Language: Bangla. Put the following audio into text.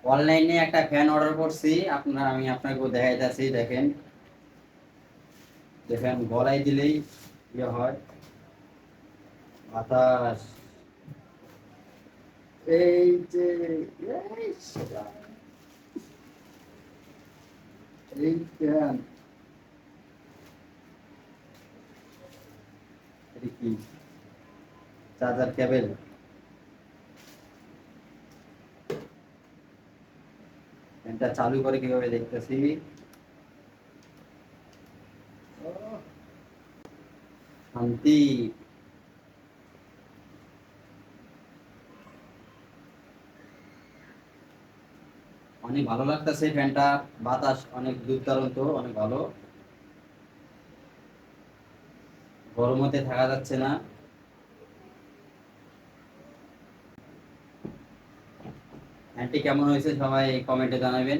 অনলাইনে একটা ফ্যান অর্ডার করছি, আমি আপনাকে দেখাইতেছি। দেখেন দেখেন, গলায় দিলেই ইয়ে হয় বাতাস। এই যে এই শালা, এই ফ্যান, এটা কি চার্জার কেবল? ফ্যানটা চালু করে কিভাবে দেখতেছি। শান্তি। অনেক ভালো লাগতেছে ফ্যানটা, বাতাস অনেক দুর্দান্ত, অনেক ভালো। গরমতে থাকা যাচ্ছে না। ফ্যানটি কেমন হয়েছে সবাই কমেন্টে জানাবেন।